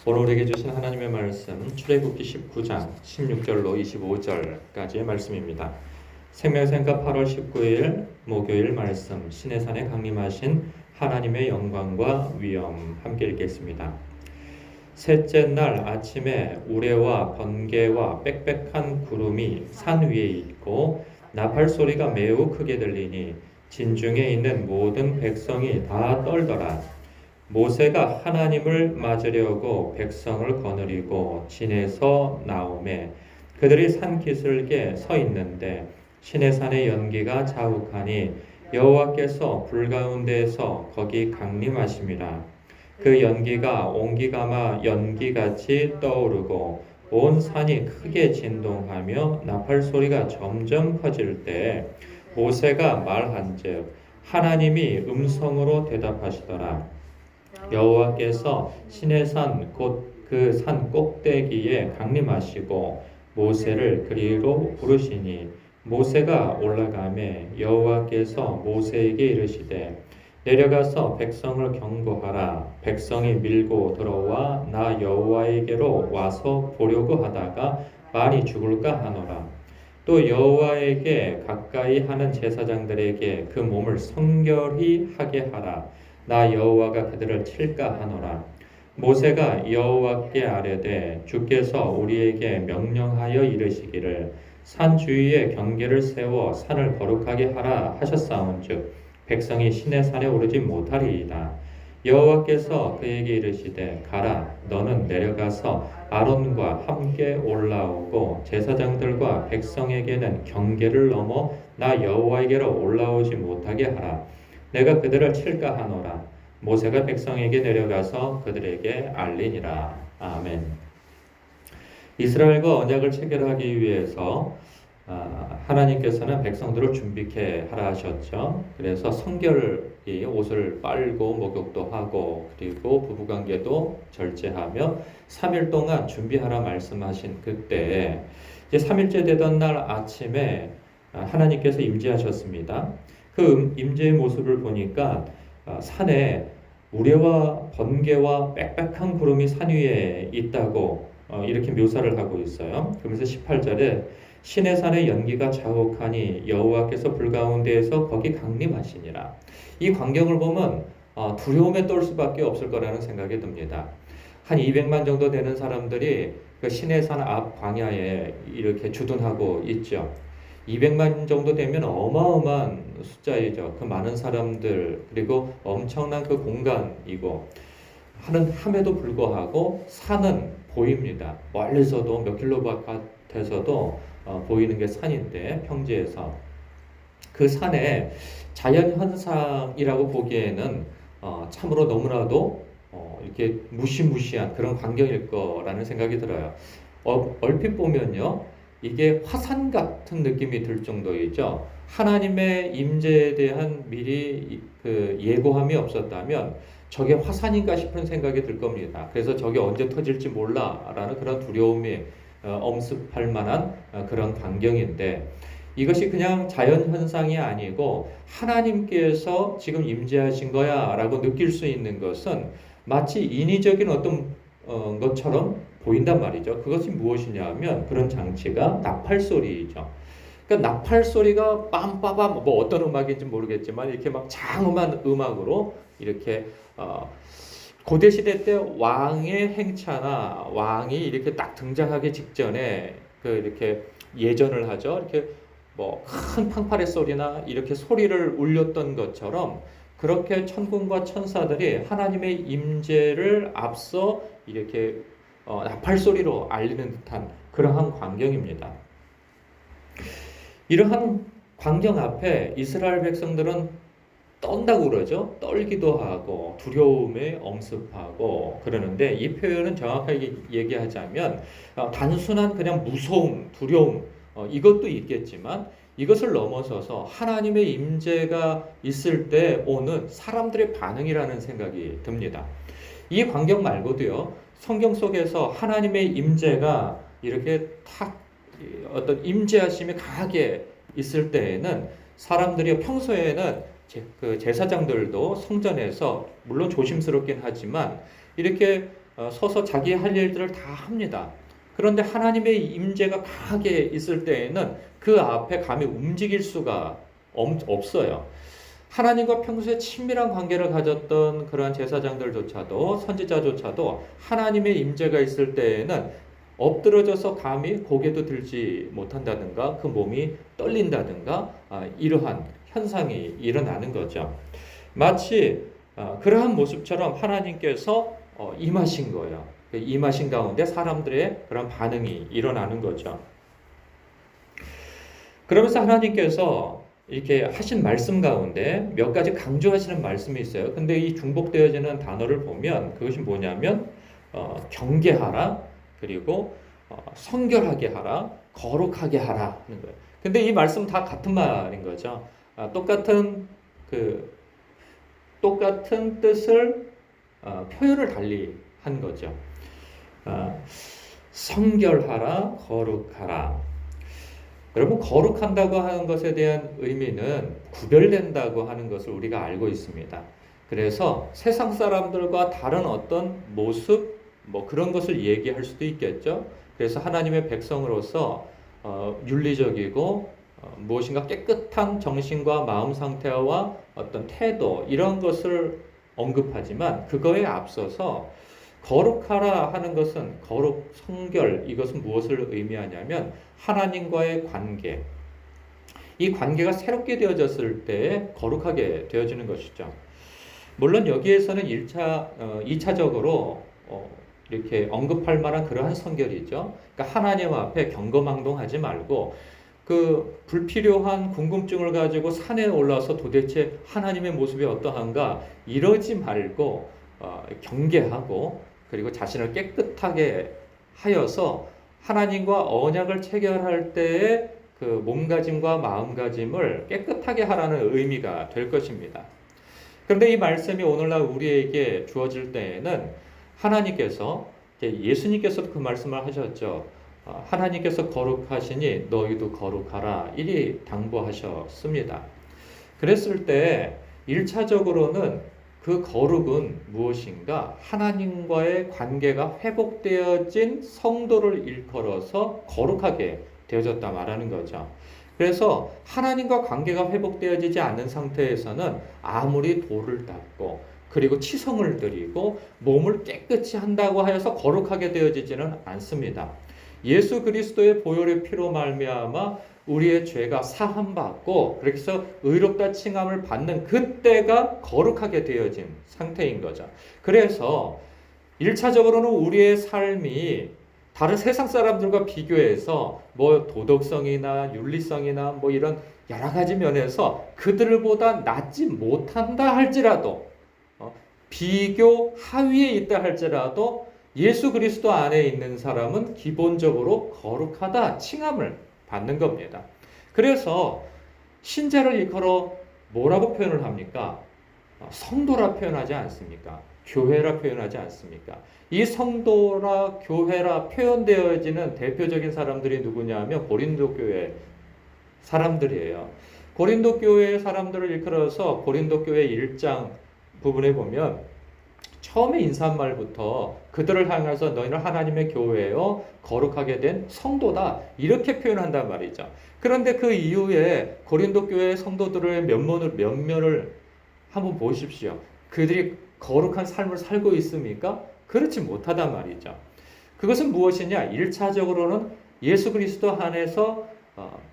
오늘 우리에게 주신 하나님의 말씀 출애굽기 19장 16절로 25절까지의 말씀입니다. 생명샘과 8월 19일 목요일 말씀 시내산에 강림하신 하나님의 영광과 위엄 함께 읽겠습니다. 셋째 날 아침에 우레와 번개와 빽빽한 구름이 산 위에 있고 나팔 소리가 매우 크게 들리니 진중에 있는 모든 백성이 다 떨더라. 모세가 하나님을 맞으려고 백성을 거느리고 진에서 나오매 그들이 산 기슭에 서 있는데 시내산의 연기가 자욱하니 여호와께서 불 가운데에서 거기 강림하심이라. 그 연기가 옹기가마 연기같이 떠오르고 온 산이 크게 진동하며 나팔 소리가 점점 커질 때 모세가 말한즉 하나님이 음성으로 대답하시더라. 여호와께서 시내산 곧 그 산 꼭대기에 강림하시고 모세를 그리로 부르시니 모세가 올라가매 여호와께서 모세에게 이르시되 내려가서 백성을 경고하라. 백성이 밀고 들어와 나 여호와에게로 와서 보려고 하다가 많이 죽을까 하노라. 또 여호와에게 가까이 하는 제사장들에게 그 몸을 성결히 하게 하라. 나 여호와가 그들을 칠까 하노라. 모세가 여호와께 아뢰되 주께서 우리에게 명령하여 이르시기를 산 주위에 경계를 세워 산을 거룩하게 하라 하셨사온즉 백성이 시내산에 오르지 못하리이다. 여호와께서 그에게 이르시되 가라. 너는 내려가서 아론과 함께 올라오고 제사장들과 백성에게는 경계를 넘어 나 여호와에게로 올라오지 못하게 하라. 내가 그들을 칠까 하노라. 모세가 백성에게 내려가서 그들에게 알리니라. 아멘. 이스라엘과 언약을 체결하기 위해서 하나님께서는 백성들을 준비케 하라 하셨죠. 그래서 성결히 옷을 빨고 목욕도 하고 그리고 부부관계도 절제하며 3일 동안 준비하라 말씀하신 그때 이제 3일째 되던 날 아침에 하나님께서 임재하셨습니다. 그 임재의 모습을 보니까 산에 우레와 번개와 빽빽한 구름이 산 위에 있다고 이렇게 묘사를 하고 있어요. 그러면서 18절에 시내산의 연기가 자욱하니 여호와께서 불 가운데에서 거기 강림하시니라. 이 광경을 보면 두려움에 떨 수밖에 없을 거라는 생각이 듭니다. 한 200만 정도 되는 사람들이 그 시내산 앞 광야에 이렇게 주둔하고 있죠. 200만 정도 되면 어마어마한 숫자이죠. 그 많은 사람들 그리고 엄청난 그 공간이고 함에도 불구하고 산은 보입니다. 멀리서도 몇 킬로 바깥에서도 보이는 게 산인데 평지에서 그 산에 자연현상이라고 보기에는 참으로 너무나도 이렇게 무시무시한 그런 광경일 거라는 생각이 들어요. 얼핏 보면요. 이게 화산 같은 느낌이 들 정도이죠. 하나님의 임재에 대한 미리 그 예고함이 없었다면 저게 화산인가 싶은 생각이 들 겁니다. 그래서 저게 언제 터질지 몰라라는 그런 두려움이 엄습할 만한 그런 광경인데 이것이 그냥 자연현상이 아니고 하나님께서 지금 임재하신 거야 라고 느낄 수 있는 것은 마치 인위적인 어떤 것처럼 보인단 말이죠. 그것이 무엇이냐 하면 그런 장치가 나팔 소리이죠. 그러니까 나팔 소리가 빰빠밤 뭐 어떤 음악인지 모르겠지만 이렇게 막 장엄한 음악으로 이렇게 고대 시대 때 왕의 행차나 왕이 이렇게 딱 등장하기 직전에 그 이렇게 예전을 하죠. 이렇게 뭐 큰 팡파레 소리나 이렇게 소리를 울렸던 것처럼 그렇게 천군과 천사들이 하나님의 임재를 앞서 이렇게 나팔 소리로 알리는 듯한 그러한 광경입니다. 이러한 광경 앞에 이스라엘 백성들은 떤다고 그러죠. 떨기도 하고 두려움에 엄습하고 그러는데 이 표현은 정확하게 얘기하자면 단순한 그냥 무서움, 두려움 이것도 있겠지만 이것을 넘어서서 하나님의 임재가 있을 때 오는 사람들의 반응이라는 생각이 듭니다. 이 광경 말고도요. 성경 속에서 하나님의 임재가 이렇게 탁 어떤 임재하심이 강하게 있을 때에는 사람들이 평소에는 그 제사장들도 성전에서 물론 조심스럽긴 하지만 이렇게 서서 자기 할 일들을 다 합니다. 그런데 하나님의 임재가 강하게 있을 때에는 그 앞에 감히 움직일 수가 없어요. 하나님과 평소에 친밀한 관계를 가졌던 그러한 제사장들조차도 선지자조차도 하나님의 임재가 있을 때에는 엎드러져서 감히 고개도 들지 못한다든가 그 몸이 떨린다든가 이러한 현상이 일어나는 거죠. 마치 그러한 모습처럼 하나님께서 임하신 거예요. 임하신 가운데 사람들의 그런 반응이 일어나는 거죠. 그러면서 하나님께서 이렇게 하신 말씀 가운데 몇 가지 강조하시는 말씀이 있어요. 근데 이 중복되어지는 단어를 보면 그것이 뭐냐면 경계하라, 그리고 성결하게 하라, 거룩하게 하라 하는 거예요. 근데 이 말씀 다 같은 말인 거죠. 똑같은 뜻을 표현을 달리 한 거죠. 성결하라, 거룩하라. 여러분, 거룩한다고 하는 것에 대한 의미는 구별된다고 하는 것을 우리가 알고 있습니다. 그래서 세상 사람들과 다른 어떤 모습, 그런 것을 얘기할 수도 있겠죠. 그래서 하나님의 백성으로서 윤리적이고 무엇인가 깨끗한 정신과 마음 상태와 어떤 태도, 이런 것을 언급하지만 그거에 앞서서 거룩하라 하는 것은 거룩, 성결, 이것은 무엇을 의미하냐면 하나님과의 관계, 이 관계가 새롭게 되어졌을 때 거룩하게 되어지는 것이죠. 물론 여기에서는 2차적으로 이렇게 언급할 만한 그러한 성결이죠. 그러니까 하나님 앞에 경거망동하지 말고 그 불필요한 궁금증을 가지고 산에 올라서 도대체 하나님의 모습이 어떠한가 이러지 말고 경계하고 그리고 자신을 깨끗하게 하여서 하나님과 언약을 체결할 때의 그 몸가짐과 마음가짐을 깨끗하게 하라는 의미가 될 것입니다. 그런데 이 말씀이 오늘날 우리에게 주어질 때에는 하나님께서, 예수님께서도 그 말씀을 하셨죠. 하나님께서 거룩하시니 너희도 거룩하라, 이리 당부하셨습니다. 그랬을 때 1차적으로는 그 거룩은 무엇인가? 하나님과의 관계가 회복되어진 성도를 일컬어서 거룩하게 되어졌다 말하는 거죠. 그래서 하나님과 관계가 회복되어지지 않는 상태에서는 아무리 돌을 닦고 그리고 치성을 드리고 몸을 깨끗이 한다고 하여서 거룩하게 되어지지는 않습니다. 예수 그리스도의 보혈의 피로 말미암아 우리의 죄가 사함받고 그래서 의롭다 칭함을 받는 그때가 거룩하게 되어진 상태인 거죠. 그래서 1차적으로는 우리의 삶이 다른 세상 사람들과 비교해서 도덕성이나 윤리성이나 이런 여러 가지 면에서 그들보다 낫지 못한다 할지라도 비교 하위에 있다 할지라도 예수 그리스도 안에 있는 사람은 기본적으로 거룩하다 칭함을 받는 겁니다. 그래서 신자를 일컬어 뭐라고 표현을 합니까? 성도라 표현하지 않습니까? 교회라 표현하지 않습니까? 이 성도라 교회라 표현되어지는 대표적인 사람들이 누구냐면 고린도 교회 사람들이에요. 고린도 교회 사람들을 일컬어서 고린도 교회 1장 부분에 보면 처음에 인사말부터 그들을 향해서 너희는 하나님의 교회요 거룩하게 된 성도다 이렇게 표현한단 말이죠. 그런데 그 이후에 고린도 교회 성도들의 면면을 한번 보십시오. 그들이 거룩한 삶을 살고 있습니까? 그렇지 못하단 말이죠. 그것은 무엇이냐? 1차적으로는 예수 그리스도 안에서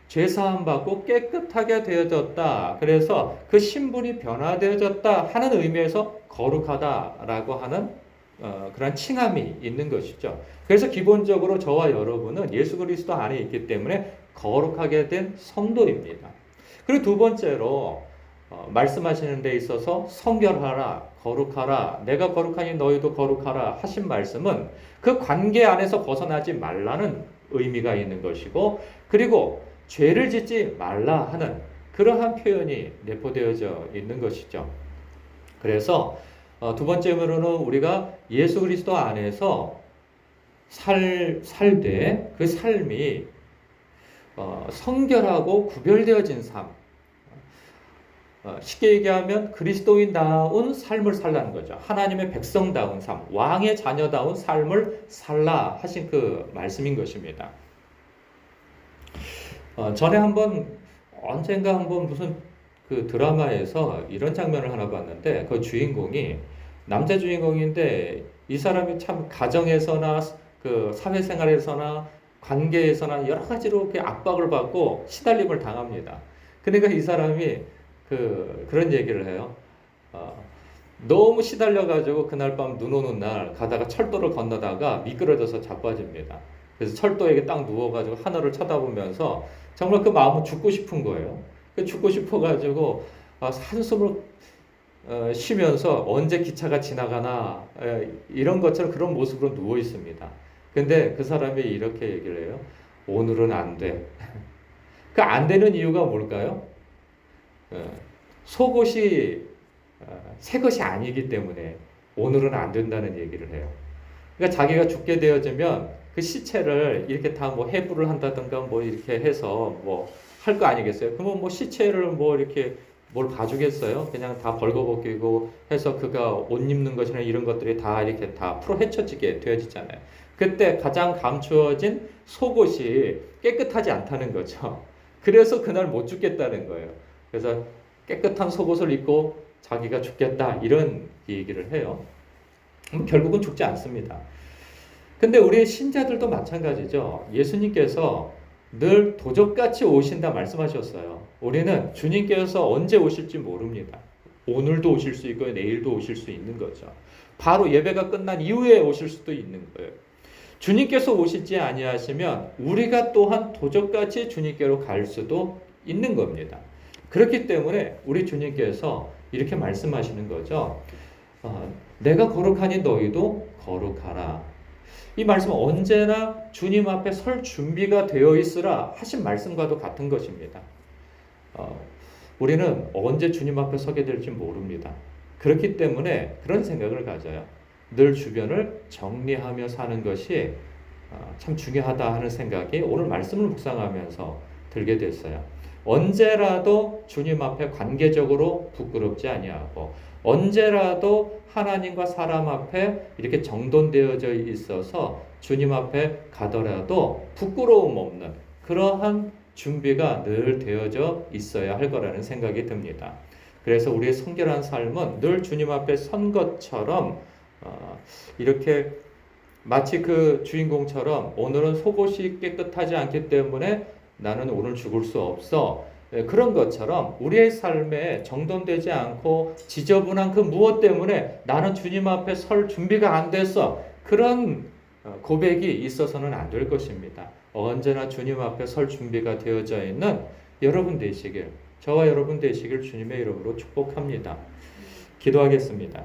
죄사함 받고 깨끗하게 되어졌다. 그래서 그 신분이 변화되어졌다 하는 의미에서 거룩하다라고 하는 그런 칭함이 있는 것이죠. 그래서 기본적으로 저와 여러분은 예수 그리스도 안에 있기 때문에 거룩하게 된 성도입니다. 그리고 두 번째로 말씀하시는 데 있어서 성결하라, 거룩하라, 내가 거룩하니 너희도 거룩하라 하신 말씀은 그 관계 안에서 벗어나지 말라는 의미가 있는 것이고 그리고 죄를 짓지 말라 하는 그러한 표현이 내포되어져 있는 것이죠. 그래서 두 번째로는 우리가 예수 그리스도 안에서 살되 그 삶이 성결하고 구별되어진 삶. 쉽게 얘기하면 그리스도인다운 삶을 살라는 거죠. 하나님의 백성다운 삶, 왕의 자녀다운 삶을 살라 하신 그 말씀인 것입니다. 전에 언젠가 한번 무슨 그 드라마에서 이런 장면을 하나 봤는데, 그 주인공이 남자 주인공인데 이 사람이 참 가정에서나 그 사회생활에서나 관계에서나 여러 가지로 그 압박을 받고 시달림을 당합니다. 그러니까 이 사람이 그런 얘기를 해요. 너무 시달려가지고 그날 밤 눈 오는 날 가다가 철도를 건너다가 미끄러져서 자빠집니다. 그래서 철도에 딱 누워가지고 하늘을 쳐다보면서 정말 그 마음은 죽고 싶은 거예요. 죽고 싶어가지고 한숨을 쉬면서 언제 기차가 지나가나 이런 것처럼 그런 모습으로 누워 있습니다. 근데 그 사람이 이렇게 얘기를 해요. 오늘은 안 돼. 그 안 되는 이유가 뭘까요? 속옷이 새 것이 아니기 때문에 오늘은 안 된다는 얘기를 해요. 그러니까 자기가 죽게 되어지면 그 시체를 이렇게 다 뭐 해부를 한다든가 뭐 이렇게 해서 뭐 할 거 아니겠어요? 그러면 뭐 시체를 뭐 이렇게 뭘 봐주겠어요? 그냥 다 벌거벗기고 해서 그가 옷 입는 것이나 이런 것들이 다 이렇게 다 풀어 헤쳐지게 되어지잖아요. 그때 가장 감추어진 속옷이 깨끗하지 않다는 거죠. 그래서 그날 못 죽겠다는 거예요. 그래서 깨끗한 속옷을 입고 자기가 죽겠다 이런 얘기를 해요. 결국은 죽지 않습니다. 근데 우리 신자들도 마찬가지죠. 예수님께서 늘 도적같이 오신다 말씀하셨어요. 우리는 주님께서 언제 오실지 모릅니다. 오늘도 오실 수 있고 내일도 오실 수 있는 거죠. 바로 예배가 끝난 이후에 오실 수도 있는 거예요. 주님께서 오시지 아니하시면 우리가 또한 도적같이 주님께로 갈 수도 있는 겁니다. 그렇기 때문에 우리 주님께서 이렇게 말씀하시는 거죠. 내가 거룩하니 너희도 거룩하라. 이 말씀은 언제나 주님 앞에 설 준비가 되어 있으라 하신 말씀과도 같은 것입니다. 우리는 언제 주님 앞에 서게 될지 모릅니다. 그렇기 때문에 그런 생각을 가져요. 늘 주변을 정리하며 사는 것이 참 중요하다 하는 생각이 오늘 말씀을 묵상하면서 들게 됐어요. 언제라도 주님 앞에 관계적으로 부끄럽지 아니하고 언제라도 하나님과 사람 앞에 이렇게 정돈되어져 있어서 주님 앞에 가더라도 부끄러움 없는 그러한 준비가 늘 되어져 있어야 할 거라는 생각이 듭니다. 그래서 우리의 성결한 삶은 늘 주님 앞에 선 것처럼 이렇게 마치 그 주인공처럼 오늘은 속옷이 깨끗하지 않기 때문에 나는 오늘 죽을 수 없어. 그런 것처럼 우리의 삶에 정돈되지 않고 지저분한 그 무엇 때문에 나는 주님 앞에 설 준비가 안 됐어. 그런 고백이 있어서는 안 될 것입니다. 언제나 주님 앞에 설 준비가 되어져 있는 여러분 되시길, 저와 여러분 되시길 주님의 이름으로 축복합니다. 기도하겠습니다.